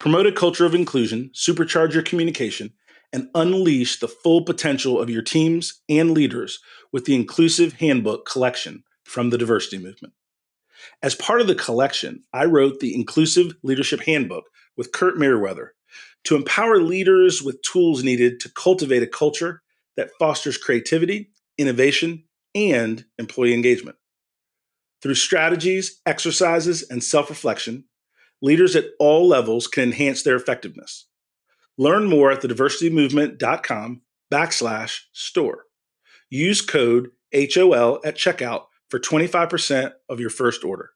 Promote a culture of inclusion, supercharge your communication, and unleash the full potential of your teams and leaders with the Inclusive Handbook collection from the Diversity Movement. As part of the collection, I wrote the Inclusive Leadership Handbook with Kurt Merriweather to empower leaders with tools needed to cultivate a culture that fosters creativity, innovation, and employee engagement. Through strategies, exercises, and self-reflection, leaders at all levels can enhance their effectiveness. Learn more at thediversitymovement.com/store. Use code HOL at checkout for 25% of your first order.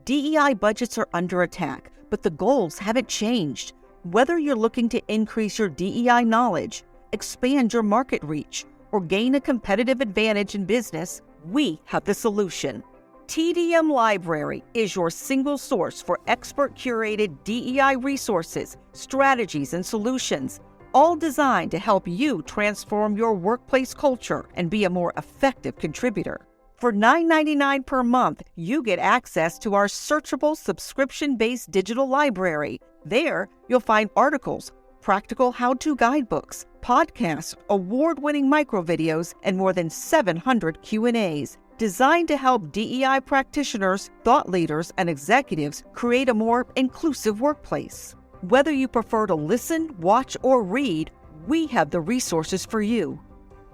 DEI budgets are under attack, but the goals haven't changed. Whether you're looking to increase your DEI knowledge, expand your market reach, or gain a competitive advantage in business, we have the solution. TDM Library is your single source for expert-curated DEI resources, strategies, and solutions, all designed to help you transform your workplace culture and be a more effective contributor. For $9.99 per month, you get access to our searchable subscription-based digital library. There, you'll find articles, practical how-to guidebooks, podcasts, award-winning microvideos, and more than 700 Q&As. Designed to help DEI practitioners, thought leaders, and executives create a more inclusive workplace. Whether you prefer to listen, watch, or read, we have the resources for you.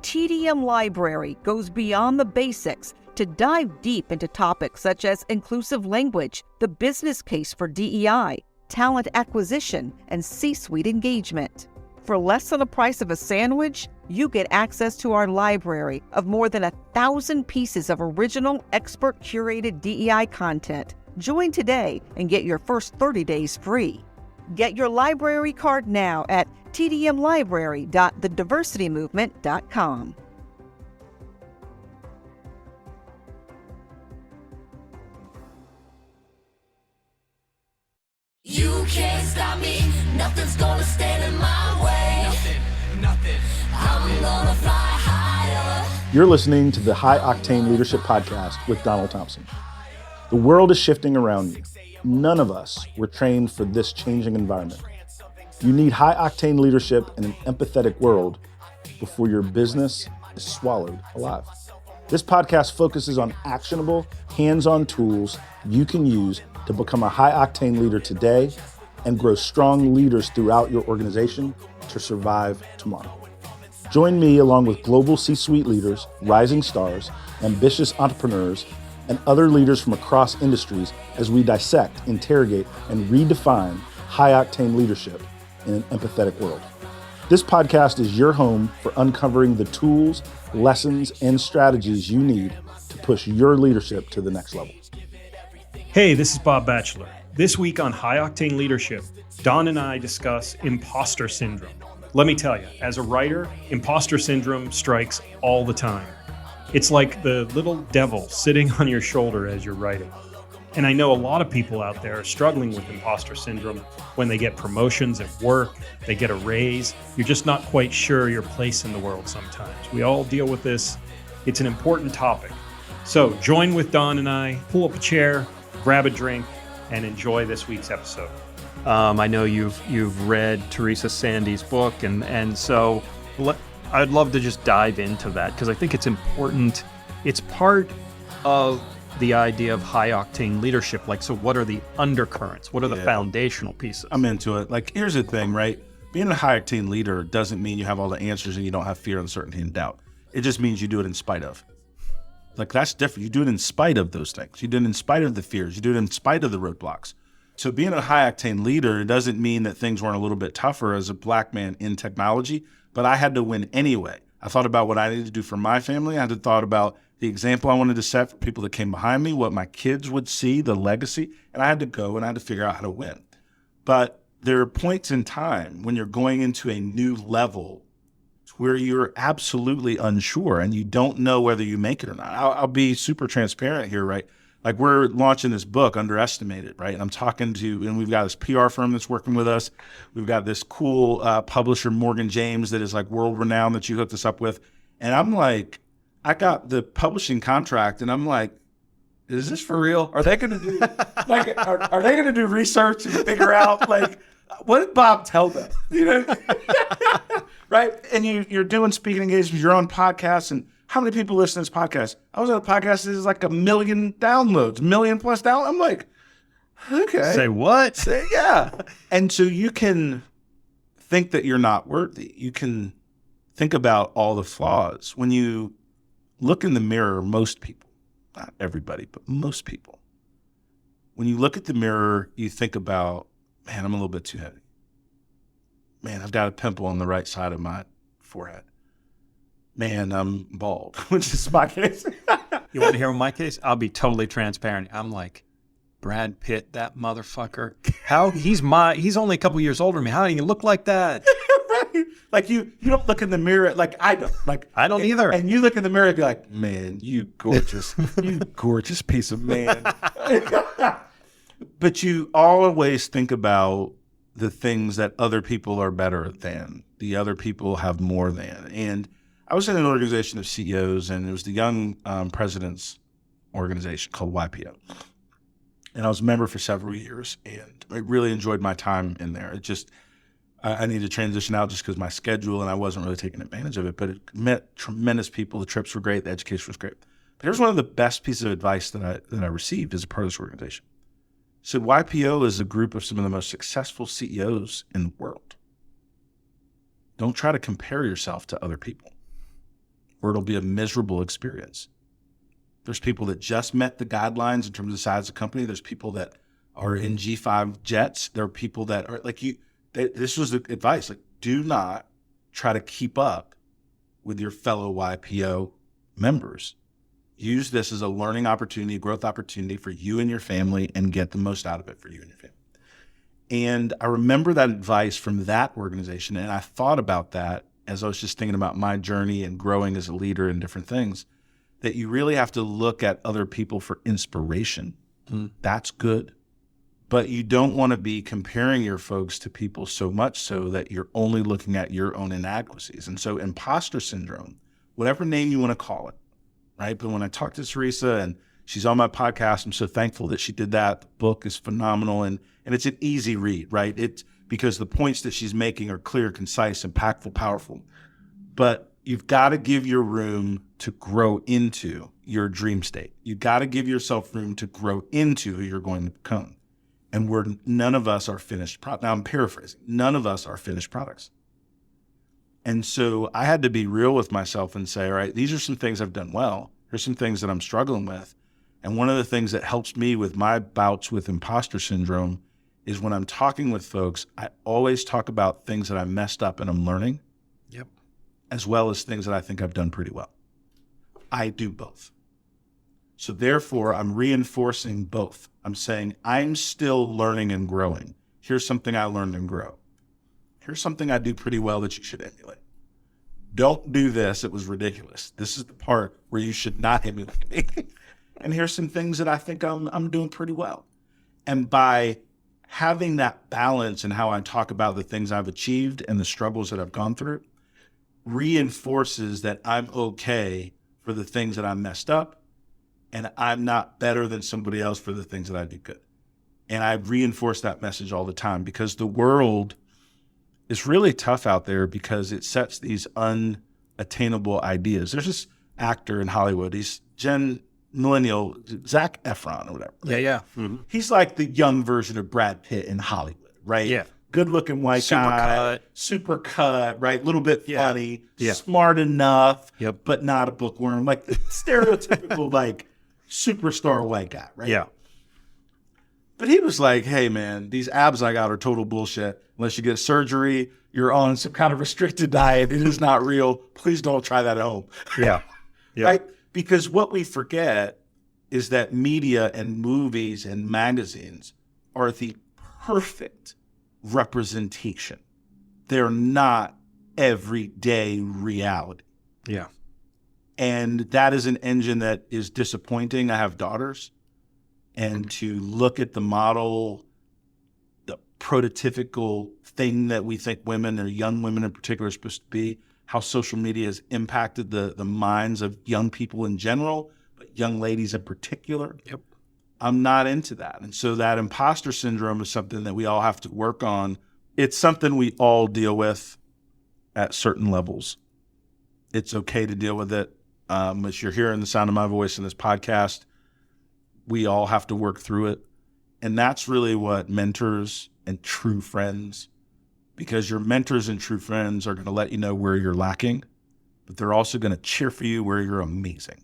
TDM Library goes beyond the basics to dive deep into topics such as inclusive language, the business case for DEI, talent acquisition, and C-suite engagement. For less than the price of a sandwich, you get access to our library of more than 1,000 pieces of original, expert-curated DEI content. Join today and get your first 30 days free. Get your library card now at tdmlibrary.thediversitymovement.com. You can't stop me, nothing's gonna stand in my way. Nothing. I'm gonna fly higher. You're listening to the High-Octane Leadership Podcast with Donald Thompson. The world is shifting around you. None of us were trained for this changing environment. You need high-octane leadership in an empathetic world before your business is swallowed alive. This podcast focuses on actionable, hands-on tools you can use to become a high-octane leader today and grow strong leaders throughout your organization to survive tomorrow. Join me along with global C-suite leaders, rising stars, ambitious entrepreneurs, and other leaders from across industries as we dissect, interrogate, and redefine high-octane leadership in an empathetic world. This podcast is your home for uncovering the tools, lessons, and strategies you need to push your leadership to the next level. Hey, this is Bob Batchelor. This week on High Octane Leadership, Don and I discuss imposter syndrome. Let me tell you, as a writer, imposter syndrome strikes all the time. It's like the little devil sitting on your shoulder as you're writing. And I know a lot of people out there are struggling with imposter syndrome when they get promotions at work, they get a raise. You're just not quite sure your place in the world sometimes. We all deal with this. It's an important topic. So join with Don and I, pull up a chair, grab a drink, and enjoy this week's episode. I know you've read Teresa Sandy's book, and so I'd love to just dive into that because I think it's important. It's part of the idea of high-octane leadership. Like, so what are the undercurrents? What are the foundational pieces? I'm into it. Like, here's the thing, right? Being a high-octane leader doesn't mean you have all the answers and you don't have fear, uncertainty, and doubt. It just means you do it in spite of. Like, that's different. You do it in spite of those things. You do it in spite of the fears. You do it in spite of the roadblocks. So being a high-octane leader doesn't mean that things weren't a little bit tougher as a black man in technology, but I had to win anyway. I thought about what I needed to do for my family. I had to thought about the example I wanted to set for people that came behind me, what my kids would see, the legacy, and I had to go and I had to figure out how to win. But there are points in time when you're going into a new level where you're absolutely unsure and you don't know whether you make it or not. I'll be super transparent here, right? Like, we're launching this book, Underestimated, right? And I'm talking to, and we've got this PR firm that's working with us. We've got this cool publisher, Morgan James, that is like world renowned that you hooked us up with. And I'm like, I got the publishing contract and I'm like, is this for real? Are they going to do like are they going to do research and figure out like what did Bob tell them? You know, right? And you're doing speaking engagements, you're on podcasts, and how many people listen to this podcast? I was on a podcast that is like 1 million downloads, 1 million plus downloads. I'm like, okay, Say what? yeah. And so you can think that you're not worthy. You can think about all the flaws. When you look in the mirror, most people, not everybody, but most people, when you look at the mirror, you think about, man, I'm a little bit too heavy. Man, I've got a pimple on the right side of my forehead. Man, I'm bald, which is my case. You want to hear my case? I'll be totally transparent. I'm like, Brad Pitt, that motherfucker. How he's only a couple years older than me. How do you look like that? Right? Like you don't look in the mirror like I don't. Like I don't either. And you look in the mirror and be like, man, you gorgeous, you gorgeous piece of man. But you always think about the things that other people are better than, the other people have more than. And I was in an organization of CEOs, and it was the Young Presidents Organization called YPO. And I was a member for several years, and I really enjoyed my time in there. It just, I needed to transition out just because my schedule, and I wasn't really taking advantage of it, but it met tremendous people. The trips were great. The education was great. But here's one of the best pieces of advice that I received as a part of this organization. It said, YPO is a group of some of the most successful CEOs in the world. Don't try to compare yourself to other people, or it'll be a miserable experience. There's people that just met the guidelines in terms of the size of the company. There's people that are in G5 jets. There are people that are like you. This was the advice. Like, do not try to keep up with your fellow YPO members. Use this as a learning opportunity, a growth opportunity for you and your family, and get the most out of it for you and your family. And I remember that advice from that organization. And I thought about that as I was just thinking about my journey and growing as a leader in different things, that you really have to look at other people for inspiration. That's good. But you don't want to be comparing your folks to people so much so that you're only looking at your own inadequacies. And so imposter syndrome, whatever name you want to call it, right? But when I talked to Teresa, and she's on my podcast, I'm so thankful that she did that. The book is phenomenal, and it's an easy read, right? It's because the points that she's making are clear, concise, impactful, powerful. But you've got to give your room to grow into your dream state. You've got to give yourself room to grow into who you're going to become. And none of us are finished products. Now I'm paraphrasing. None of us are finished products. And so I had to be real with myself and say, all right, these are some things I've done well. Here's some things that I'm struggling with. And one of the things that helps me with my bouts with imposter syndrome is when I'm talking with folks, I always talk about things that I messed up and I'm learning. Yep. As well as things that I think I've done pretty well. I do both. So therefore, I'm reinforcing both. I'm saying I'm still learning and growing. Here's something I learned and grow. Here's something I do pretty well that you should emulate. Don't do this. It was ridiculous. This is the part where you should not emulate me. And here's some things that I think I'm doing pretty well. And by having that balance in how I talk about the things I've achieved and the struggles that I've gone through reinforces that I'm okay for the things that I messed up, and I'm not better than somebody else for the things that I do good. And I reinforce that message all the time, because the world is really tough out there because it sets these unattainable ideas. There's this actor in Hollywood. He's millennial, Zac Efron or whatever. Yeah, yeah. Mm-hmm. He's like the young version of Brad Pitt in Hollywood, right? Yeah. Good-looking white guy. Super cut, right? A little bit funny. Yeah. Smart enough, Yep. but not a bookworm. Like the stereotypical, like, superstar white guy, right? Yeah. But he was like, hey, man, these abs I got are total bullshit. Unless you get surgery, you're on some kind of restricted diet. It is not real. Please don't try that at home. Yeah. Yeah. Right? Because what we forget is that media and movies and magazines are the perfect representation. They're not everyday reality. Yeah. And that is an engine that is disappointing. I have daughters. And to look at the model, the prototypical thing that we think women, or young women in particular, are supposed to be, how social media has impacted the minds of young people in general, but young ladies in particular. Yep. I'm not into that. And so that imposter syndrome is something that we all have to work on. It's something we all deal with at certain levels. It's okay to deal with it. As you're hearing the sound of my voice in this podcast, we all have to work through it. And that's really what mentors and true friends, because your mentors and true friends are going to let you know where you're lacking, but they're also going to cheer for you where you're amazing.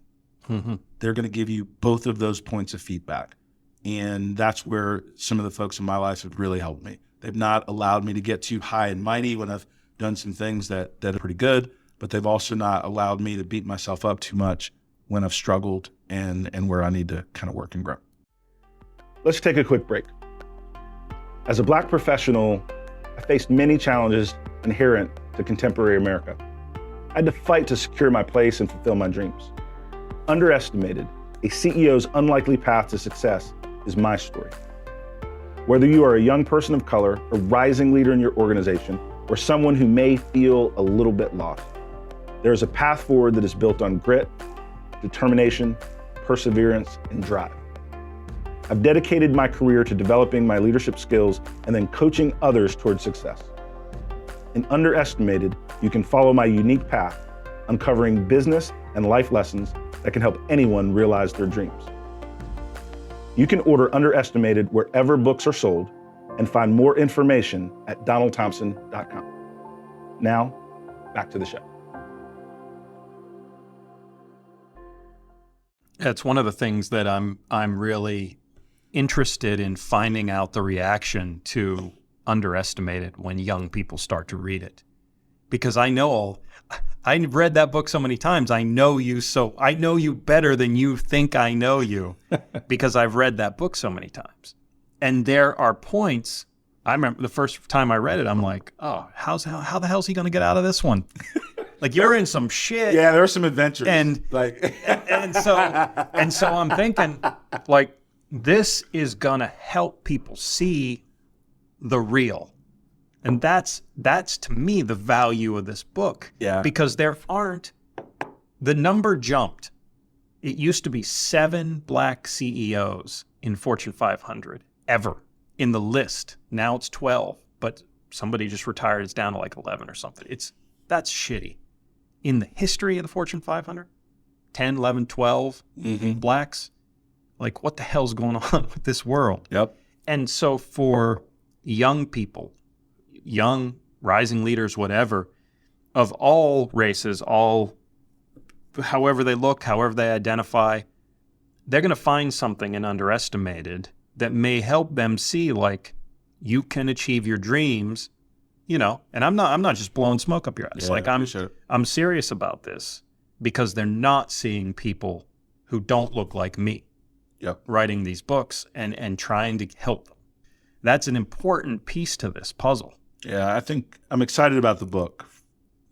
Mm-hmm. They're going to give you both of those points of feedback. And that's where some of the folks in my life have really helped me. They've not allowed me to get too high and mighty when I've done some things that are pretty good, but they've also not allowed me to beat myself up too much when I've struggled and where I need to kind of work and grow. Let's take a quick break. As a Black professional, I faced many challenges inherent to contemporary America. I had to fight to secure my place and fulfill my dreams. Underestimated, a CEO's unlikely path to success is my story. Whether you are a young person of color, a rising leader in your organization, or someone who may feel a little bit lost, there is a path forward that is built on grit, determination, perseverance, and drive. I've dedicated my career to developing my leadership skills and then coaching others towards success. In Underestimated, you can follow my unique path, uncovering business and life lessons that can help anyone realize their dreams. You can order Underestimated wherever books are sold and find more information at donaldthompson.com. Now, back to the show. That's one of the things that I'm really interested in finding out the reaction to Underestimated when young people start to read it. Because I've read that book so many times. I know you better than you think I know you because I've read that book so many times. And there are points, I remember the first time I read it, I'm like, oh, how the hell is he going to get out of this one? Like, you're in some shit. Yeah, there are some adventures. And so I'm thinking, like, this is going to help people see the real. And that's to me the value of this book. Yeah. Because the number jumped. It used to be 7 Black CEOs in Fortune 500 ever in the list. Now it's 12, but somebody just retired. It's down to like 11 or something. That's shitty. In the history of the Fortune 500, 10, 11, 12 Blacks, like, what the hell's going on with this world? Yep. And so for young people, young rising leaders, whatever, of all races, however they look, however they identify, they're going to find something in Underestimated that may help them see, like, you can achieve your dreams, and I'm not just blowing smoke up your ass. Yeah, like, I'm serious about this because they're not seeing people who don't look like me writing these books and trying to help them. That's an important piece to this puzzle. Yeah, I think I'm excited about the book.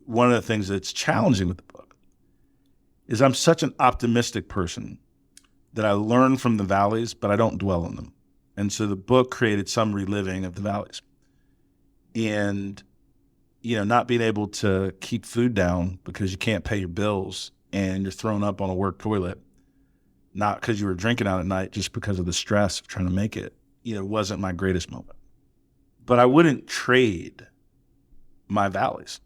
One of the things that's challenging with the book is I'm such an optimistic person that I learn from the valleys, but I don't dwell on them. And so the book created some reliving of the valleys. And, not being able to keep food down because you can't pay your bills and you're thrown up on a work toilet, not because you were drinking out at night, just because of the stress of trying to make it, wasn't my greatest moment. But I wouldn't trade my valleys.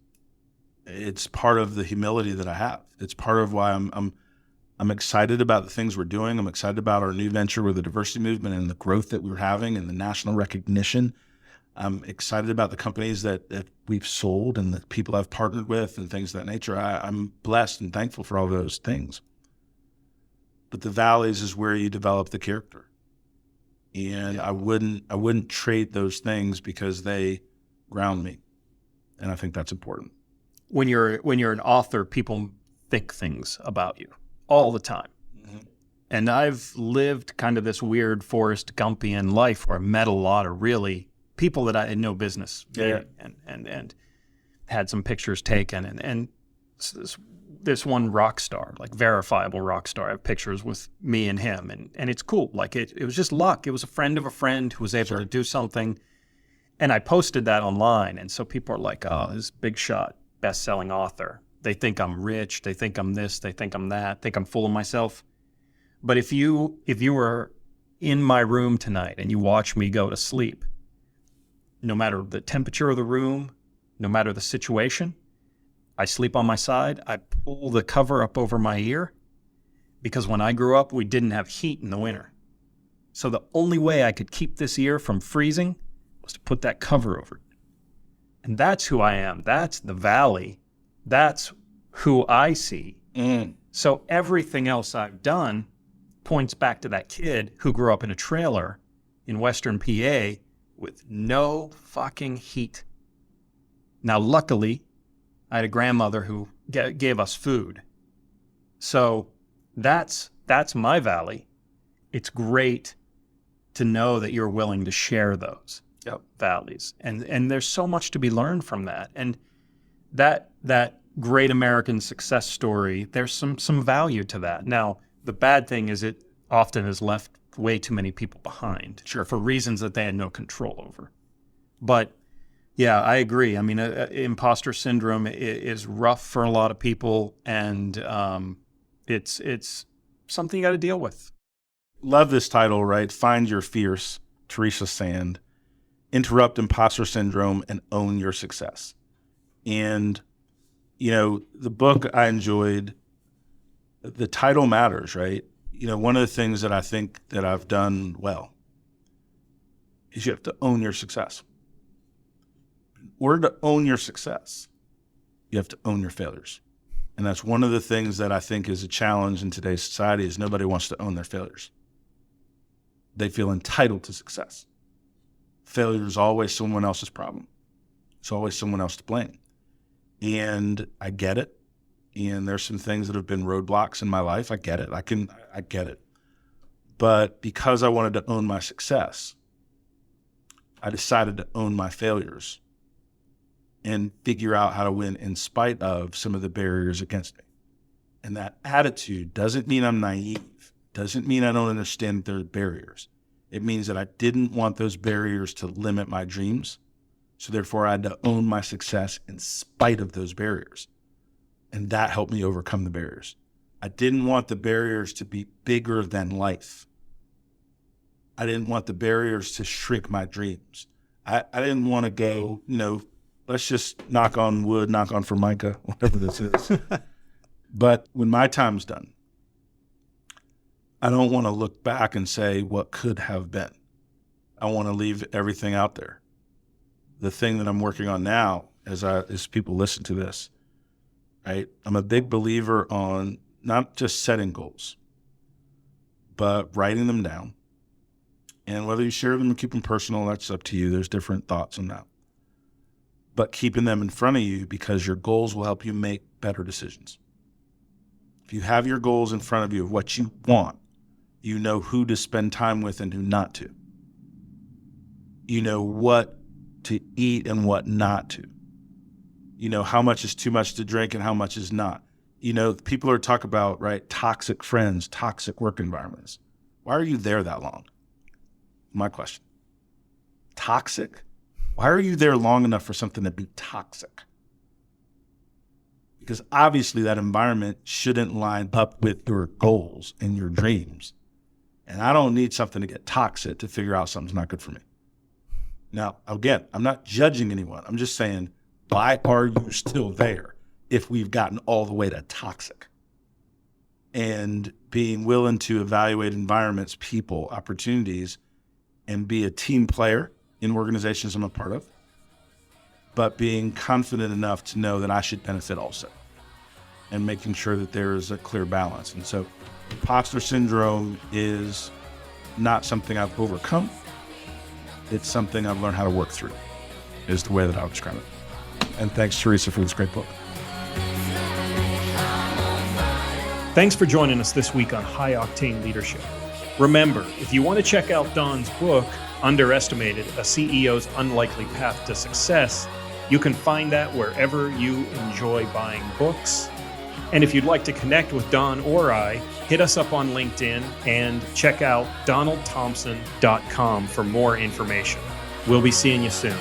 It's part of the humility that I have. It's part of why I'm excited about the things we're doing. I'm excited about our new venture with the diversity movement and the growth that we're having and the national recognition. I'm excited about the companies that we've sold and the people I've partnered with and things of that nature. I'm blessed and thankful for all those things. But the valleys is where you develop the character. And I wouldn't trade those things because they ground me. And I think that's important. When you're an author, people think things about you all the time. Mm-hmm. And I've lived kind of this weird Forrest Gumpian life where I met a lot of really people that I had no business meeting and had some pictures taken. And this one rock star, like verifiable rock star, I have pictures with me and him. And it's cool. Like it was just luck. It was a friend of a friend who was able to do something. And I posted that online. And so people are like, oh, this big shot, best-selling author. They think I'm rich. They think I'm this. They think I'm that. Think I'm full of myself. But if you were in my room tonight and you watch me go to sleep, no matter the temperature of the room, no matter the situation, I sleep on my side. I pull the cover up over my ear because when I grew up, we didn't have heat in the winter. So the only way I could keep this ear from freezing was to put that cover over it. And that's who I am. That's the valley. That's who I see. So everything else I've done points back to that kid who grew up in a trailer in Western PA with no fucking heat. Now, luckily, I had a grandmother who gave us food. So that's my valley. It's great to know that you're willing to share those valleys. And there's so much to be learned from that. And that great American success story, there's some value to that. Now, the bad thing is it often has left way too many people behind. Sure. For reasons that they had no control over. But yeah, I agree. I mean, imposter syndrome is rough for a lot of people, and it's something you got to deal with. Love this title, right? Find Your Fierce, Teresa Sand. Interrupt imposter syndrome and own your success. And, you know, the book I enjoyed, the title matters, right? You know, one of the things that I think that I've done well is you have to own your success. In order to own your success, you have to own your failures. And that's one of the things that I think is a challenge in today's society is nobody wants to own their failures. They feel entitled to success. Failure is always someone else's problem. It's always someone else to blame. And I get it. And there's some things that have been roadblocks in my life. I get it. I get it. But because I wanted to own my success, I decided to own my failures and figure out how to win in spite of some of the barriers against me. And that attitude doesn't mean I'm naive. Doesn't mean I don't understand there are barriers. It means that I didn't want those barriers to limit my dreams. So therefore I had to own my success in spite of those barriers. And that helped me overcome the barriers. I didn't want the barriers to be bigger than life. I didn't want the barriers to shrink my dreams. I didn't want to go, you know, let's just knock on wood, knock on Formica, whatever this is. But when my time's done, I don't want to look back and say what could have been. I want to leave everything out there. The thing that I'm working on now, as people listen to this, right? I'm a big believer on not just setting goals, but writing them down. And whether you share them or keep them personal, that's up to you. There's different thoughts on that. But keeping them in front of you because your goals will help you make better decisions. If you have your goals in front of you of what you want, you know who to spend time with and who not to. You know what to eat and what not to. You know how much is too much to drink and how much is not. You know, people are talking about, right, toxic friends, toxic work environments. Why are you there that long? My question. Toxic? Why are you there long enough for something to be toxic? Because obviously that environment shouldn't line up with your goals and your dreams. And I don't need something to get toxic to figure out something's not good for me. Now, again, I'm not judging anyone. I'm just saying, why are you still there if we've gotten all the way to toxic? And being willing to evaluate environments, people, opportunities, and be a team player in organizations I'm a part of, but being confident enough to know that I should benefit also, and making sure that there is a clear balance. And so imposter syndrome is not something I've overcome. It's something I've learned how to work through, is the way that I would describe it. And thanks, Teresa, for this great book. Thanks for joining us this week on High Octane Leadership. Remember, if you want to check out Don's book, Underestimated, A CEO's Unlikely Path to Success, you can find that wherever you enjoy buying books. And if you'd like to connect with Don or I, hit us up on LinkedIn and check out donaldthompson.com for more information. We'll be seeing you soon.